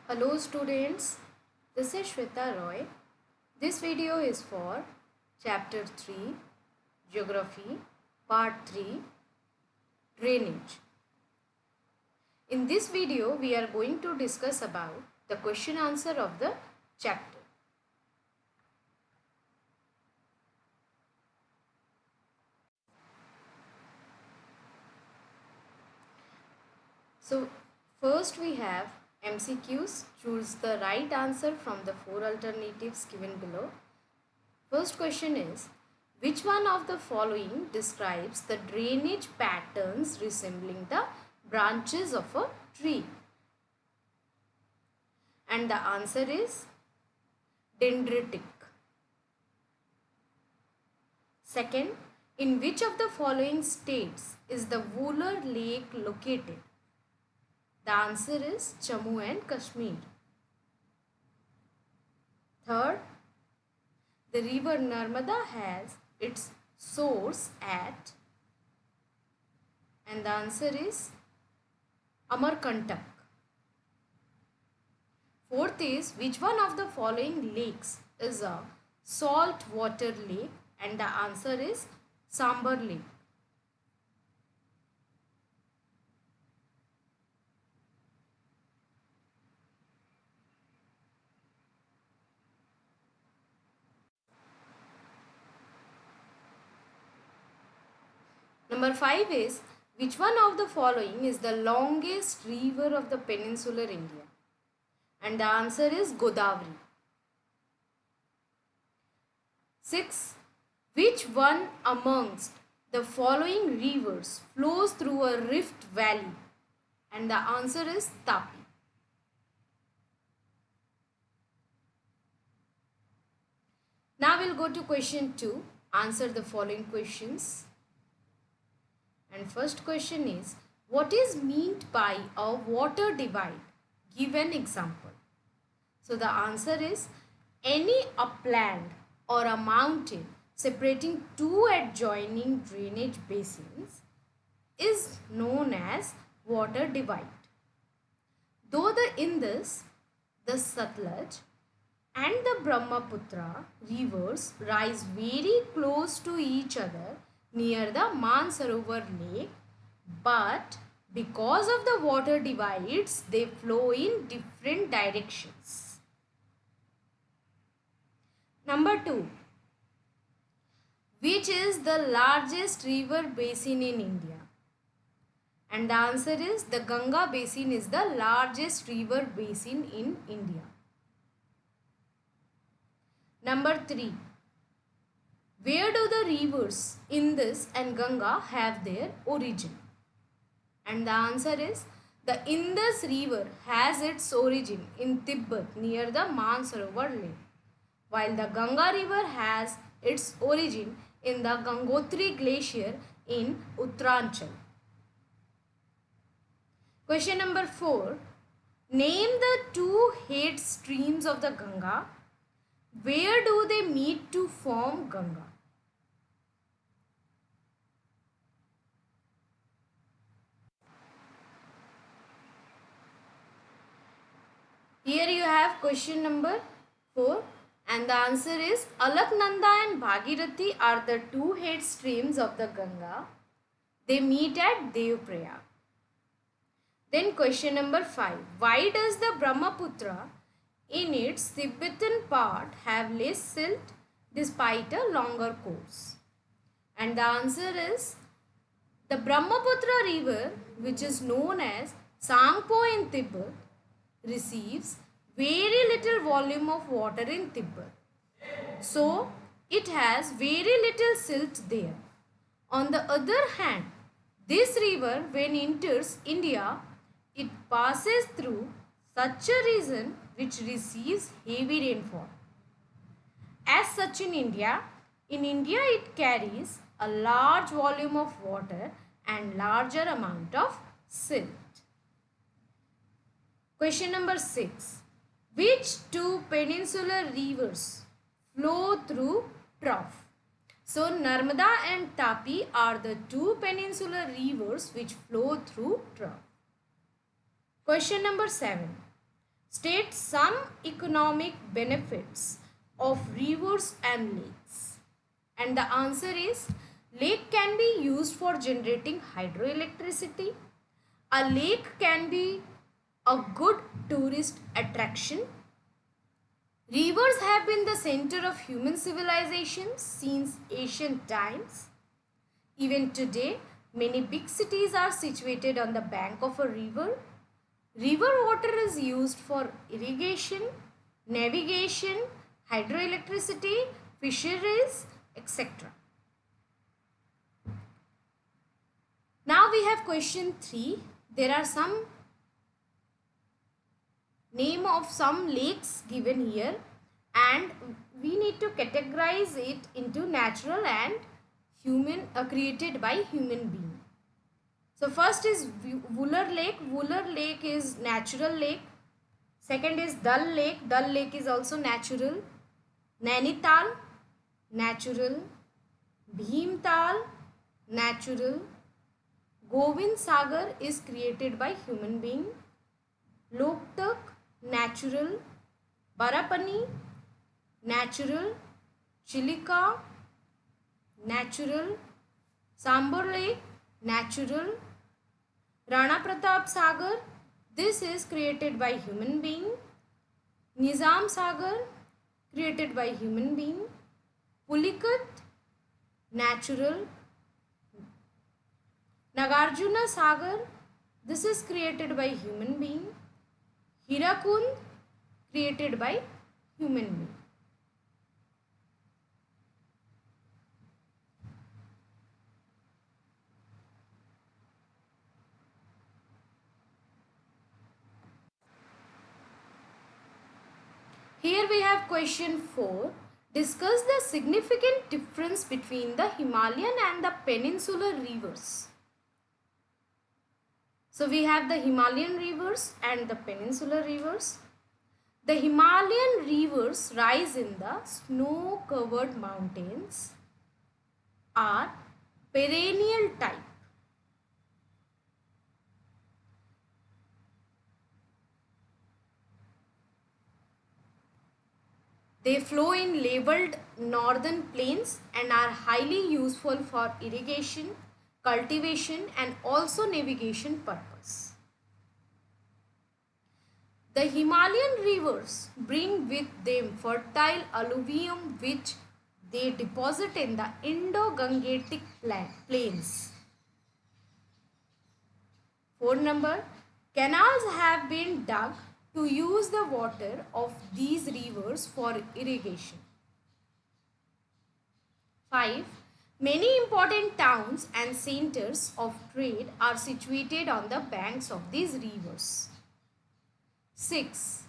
Hello students, this is Shweta Roy. This video is for Chapter 3, Geography, Part 3, Drainage. In this video, we are going to discuss about the question answer of the chapter. So, first we have MCQs. Choose the right answer from the 4 alternatives given below. First question is, which one of the following describes the drainage patterns resembling the branches of a tree? And the answer is dendritic. Second, in which of the following states is the Wooler Lake located? The answer is Jammu and Kashmir. Third, the river Narmada has its source at, and the answer is Amarkantak. Fourth is, which one of the following lakes is a salt water lake? And the answer is Sambar Lake. Number 5 is, which one of the following is the longest river of the peninsular India? And the answer is Godavari. 6. Which one amongst the following rivers flows through a rift valley? And the answer is Tapi. Now we'll go to question 2. Answer the following questions. And first question is, what is meant by a water divide? Give an example. So the answer is, any upland or a mountain separating two adjoining drainage basins is known as water divide. Though the Indus, the Satluj and the Brahmaputra rivers rise very close to each other near the Mansarovar lake, but because of the water divides, they flow in different directions. Number 2. Which is the largest river basin in India? And the answer is, the Ganga basin is the largest river basin in India. Number 3. Where do the rivers Indus and Ganga have their origin? And the answer is, the Indus river has its origin in Tibet near the Mansarovar lake, while the Ganga river has its origin in the Gangotri glacier in Uttaranchal. Question number 4. Name the two head streams of the Ganga. Where do they meet to form Ganga? Here you have question number 4, and the answer is, Alaknanda and Bhagirathi are the two head streams of the Ganga. They meet at Devprayag. Then question number 5. Why does the Brahmaputra in its Tibetan part have less silt despite a longer course? And the answer is, the Brahmaputra river, which is known as Sangpo in Tibet, receives very little volume of water in Tibet. So, it has very little silt there. On the other hand, this river, when enters India, it passes through such a region which receives heavy rainfall. As such in India it carries a large volume of water and larger amount of silt. Question number 6. Which two peninsular rivers flow through trough? So Narmada and Tapi are the two peninsular rivers which flow through trough. Question number 7. State some economic benefits of rivers and lakes. And the answer is lake can be used for generating hydroelectricity. A lake can be a good tourist attraction. Rivers have been the center of human civilization since ancient times. Even today, many big cities are situated on the bank of a river. River water is used for irrigation, navigation, hydroelectricity, fisheries, etc. Now we have question 3. There are some name of some lakes given here and we need to categorize it into natural and human created by human being. So first is Wooler Lake. Wooler Lake is natural lake. Second is Dal Lake. Dal Lake is also natural. Nainital, natural. Bhimtal, natural. Govind Sagar is created by human being. Loktak, natural. Barapani, natural. Chilika, natural. Sambor Lake, natural. Rana Pratap Sagar, this is created by human being. Nizam Sagar, created by human being. Pulikat, natural. Nagarjuna Sagar, this is created by human being. Hirakund, created by human being. Here we have question 4. Discuss the significant difference between the Himalayan and the peninsular rivers. So we have the Himalayan rivers and the peninsular rivers. The Himalayan rivers rise in the snow-covered mountains, are perennial type. They flow in labeled northern plains and are highly useful for irrigation, cultivation and also navigation purpose. The Himalayan rivers bring with them fertile alluvium which they deposit in the Indo-Gangetic plains. 4 number, canals have been dug to use the water of these rivers for irrigation. 5. Many important towns and centers of trade are situated on the banks of these rivers. 6.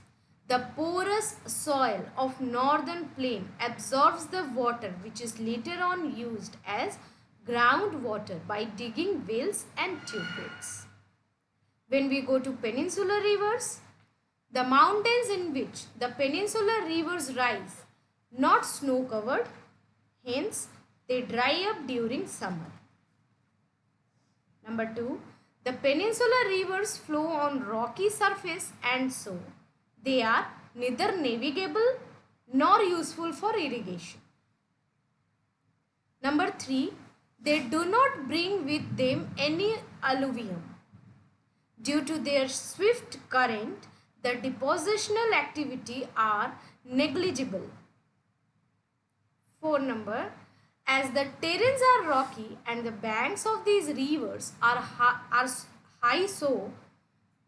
The porous soil of northern plain absorbs the water which is later on used as groundwater by digging wells and tube wells. When we go to peninsular rivers, the mountains in which the peninsular rivers rise, not snow covered, hence they dry up during summer. Number 2, the peninsular rivers flow on rocky surface and so they are neither navigable nor useful for irrigation. Number 3, they do not bring with them any alluvium. Due to their swift current, the depositional activity are negligible. 4 number, as the terrains are rocky and the banks of these rivers are high so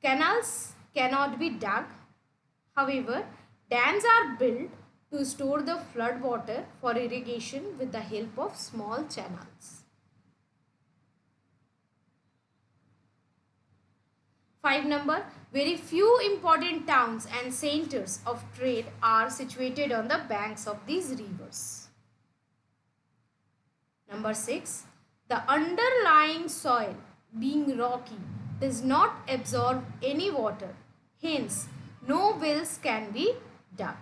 canals cannot be dug. However, dams are built to store the flood water for irrigation with the help of small channels. 5 number, very few important towns and centers of trade are situated on the banks of these rivers. Number 6, the underlying soil being rocky does not absorb any water, hence no wells can be dug.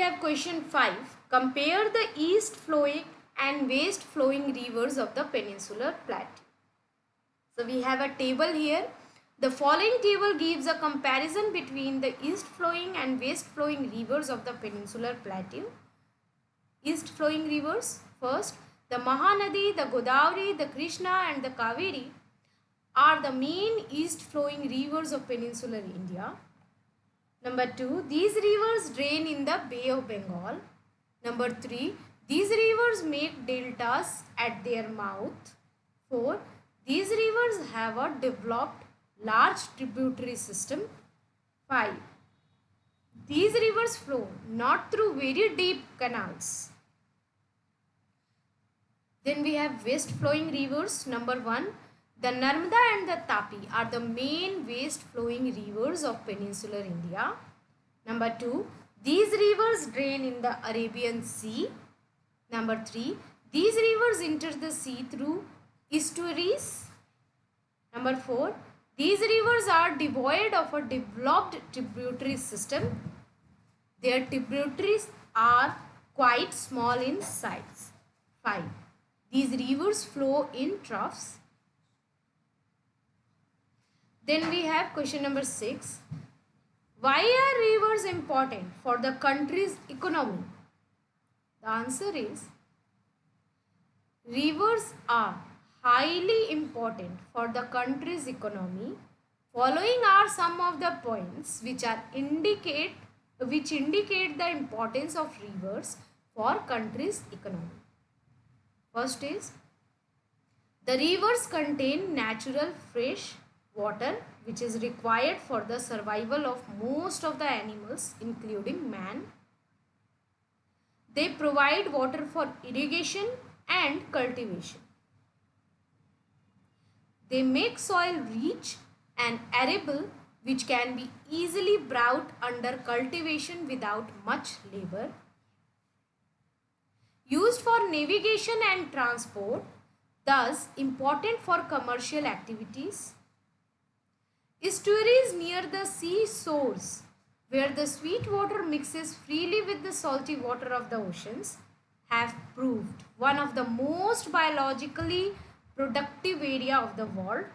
have question 5. Compare the east flowing and west flowing rivers of the peninsular plateau. So we have a table here. The following table gives a comparison between the east flowing and west flowing rivers of the peninsular plateau. East flowing rivers. First, the Mahanadi, the Godavari, the Krishna and the Kaveri are the main east flowing rivers of peninsular India. Number 2, these rivers drain in the Bay of Bengal. Number 3, these rivers make deltas at their mouth. 4, these rivers have a developed large tributary system. 5, these rivers flow not through very deep canals. Then we have west flowing rivers. Number 1, the Narmada and the Tapi are the main west flowing rivers of peninsular India. Number 2, these rivers drain in the Arabian Sea. Number 3, these rivers enter the sea through estuaries. Number 4, these rivers are devoid of a developed tributary system. Their tributaries are quite small in size. 5, these rivers flow in troughs. Then we have question number 6. Why are rivers important for the country's economy? The answer is, rivers are highly important for the country's economy. Following are some of the points which indicate the importance of rivers for country's economy. First is, the rivers contain natural fresh water which is required for the survival of most of the animals including man. They provide water for irrigation and cultivation. They make soil rich and arable which can be easily brought under cultivation without much labor. Used for navigation and transport, thus important for commercial activities. Estuaries near the sea shores, where the sweet water mixes freely with the salty water of the oceans, have proved one of the most biologically productive area of the world.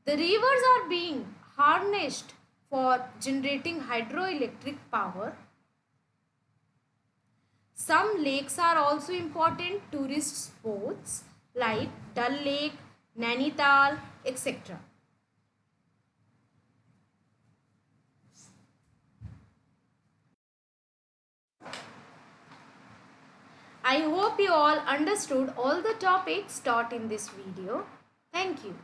The rivers are being harnessed for generating hydroelectric power. Some lakes are also important tourist spots like Dal Lake, Nainital, etc. I hope you all understood all the topics taught in this video. Thank you.